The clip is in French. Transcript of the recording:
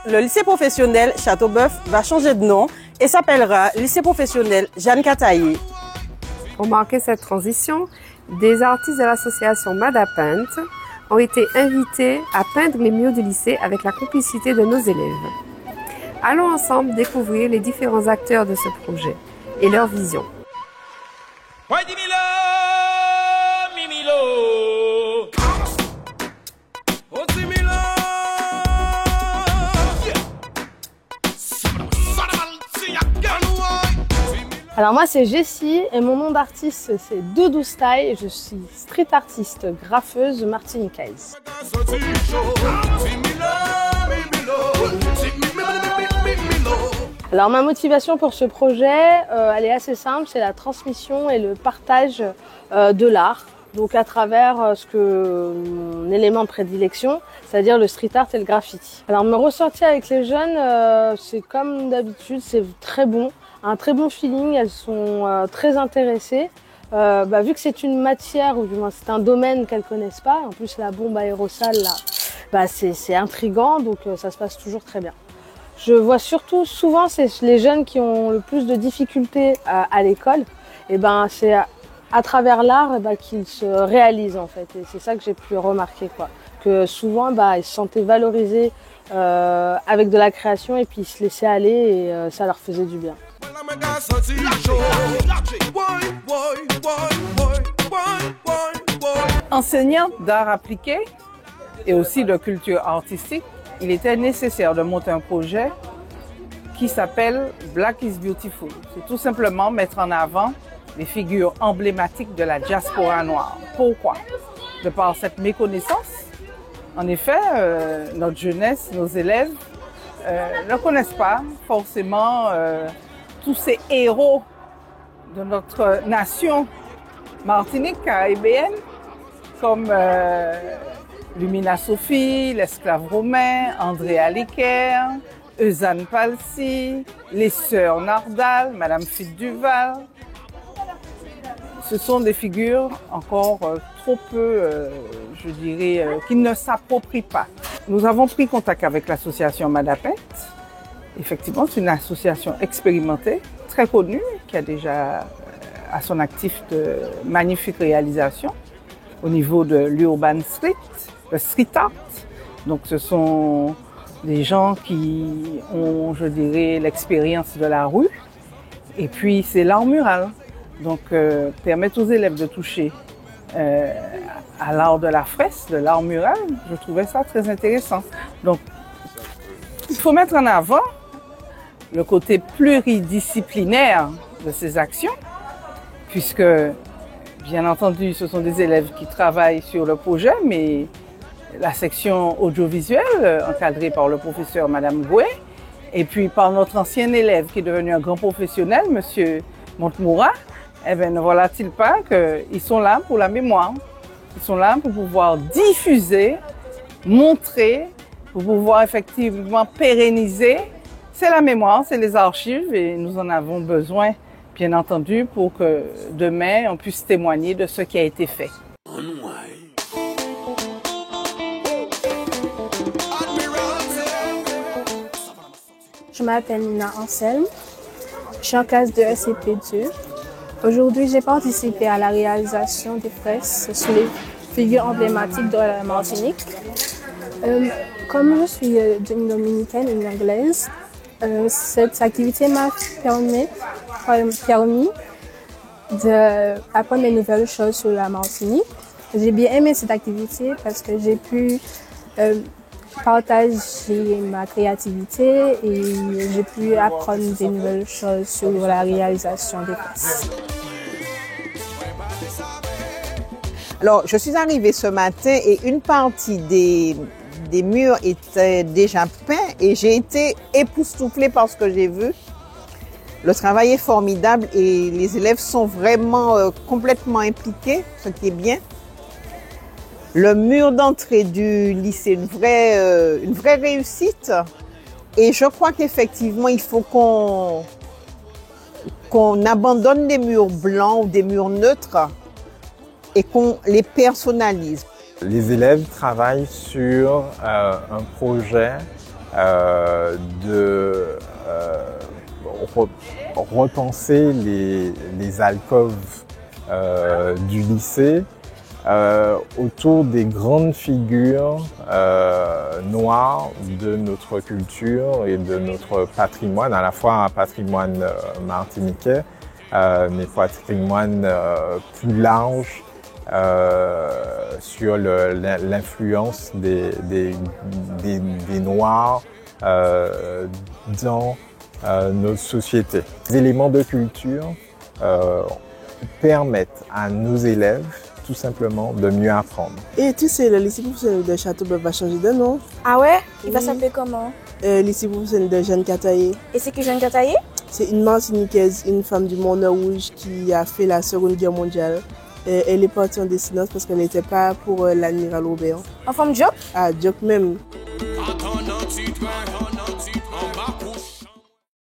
le lycée professionnel Châteauboeuf va changer de nom et s'appellera lycée professionnel Jeanne Cataillé. Pour marquer cette transition, des artistes de l'association Madapaint ont été invités à peindre les murs du lycée avec la complicité de nos élèves. Allons ensemble découvrir les différents acteurs de ce projet et leur vision. Alors moi c'est Jessie et mon nom d'artiste c'est Doudou Style et je suis street artiste graffeuse martiniquaise. Alors ma motivation pour ce projet, elle est assez simple, c'est la transmission et le partage de l'art. Donc à travers mon élément de prédilection, c'est-à-dire le street art et le graffiti. Alors me ressortir avec les jeunes, c'est comme d'habitude, c'est très bon. Un très bon feeling, elles sont très intéressées. Vu que c'est une matière, ou du moins c'est un domaine qu'elles connaissent pas, en plus la bombe aérosol là, c'est intriguant, donc ça se passe toujours très bien. Je vois surtout, souvent c'est les jeunes qui ont le plus de difficultés à l'école, et c'est à travers l'art qu'ils se réalisent en fait, et c'est ça que j'ai pu remarquer quoi. Que souvent ils se sentaient valorisés avec de la création et puis ils se laissaient aller et ça leur faisait du bien. Enseignante d'art appliqué et aussi de culture artistique, il était nécessaire de monter un projet qui s'appelle Black is Beautiful. C'est tout simplement mettre en avant les figures emblématiques de la diaspora noire. Pourquoi? De par cette méconnaissance, en effet, notre jeunesse, nos élèves ne connaissent pas forcément tous ces héros de notre nation martinique caribéenne, comme Lumina Sophie, l'esclave romain, André Aliker, Eusanne Palsy, les sœurs Nardal, Madame Fitte Duval. Ce sont des figures encore trop peu, je dirais, qui ne s'approprient pas. Nous avons pris contact avec l'association Madapaint. Effectivement, c'est une association expérimentée, très connue, qui a déjà à son actif de magnifiques réalisations au niveau de l'urban street, le street art. Donc ce sont des gens qui ont, je dirais, l'expérience de la rue. Et puis c'est l'art mural. Donc permettre aux élèves de toucher à l'art de la fresque, de l'art mural, je trouvais ça très intéressant. Donc il faut mettre en avant le côté pluridisciplinaire de ces actions, puisque, bien entendu, ce sont des élèves qui travaillent sur le projet, mais la section audiovisuelle, encadrée par le professeur Madame Goué, et puis par notre ancien élève qui est devenu un grand professionnel, Monsieur Montemoura, ne voilà-t-il pas qu'ils sont là pour la mémoire. Ils sont là pour pouvoir diffuser, montrer, pour pouvoir effectivement pérenniser. C'est la mémoire, c'est les archives et nous en avons besoin, bien entendu, pour que demain, on puisse témoigner de ce qui a été fait. Je m'appelle Nina Anselme, je suis en classe de SCP2. Aujourd'hui, j'ai participé à la réalisation des fresques sur les figures emblématiques de la Martinique. Comme je suis d'une dominicaine, une anglaise, cette activité m'a permis d'apprendre de nouvelles choses sur la Martinique. J'ai bien aimé cette activité parce que j'ai pu partager ma créativité et j'ai pu apprendre de nouvelles choses sur la réalisation des fresques. Alors, je suis arrivée ce matin et une partie des murs étaient déjà peints et j'ai été époustouflée par ce que j'ai vu. Le travail est formidable et les élèves sont vraiment complètement impliqués, ce qui est bien. Le mur d'entrée du lycée, une vraie réussite. Et je crois qu'effectivement, il faut qu'on abandonne les murs blancs ou des murs neutres et qu'on les personnalise. Les élèves travaillent sur un projet de repenser les alcôves du lycée autour des grandes figures noires de notre culture et de notre patrimoine, à la fois un patrimoine martiniquais, mais patrimoine plus large sur l'influence des Noirs dans notre société. Les éléments de culture permettent à nos élèves tout simplement de mieux apprendre. Et tu sais, le lycée professionnel de Châteauboeuf va changer de nom. Ah ouais? Il va s'appeler comment? Lycée professionnel de Jeanne Cataillé. Et c'est qui Jeanne Cataillé? C'est une Martiniquaise, une femme du Monde Rouge qui a fait la Seconde Guerre mondiale. Elle est partie en dissidence parce qu'elle n'était pas pour l'amiral Robert. En forme de joke? Ah, joke même.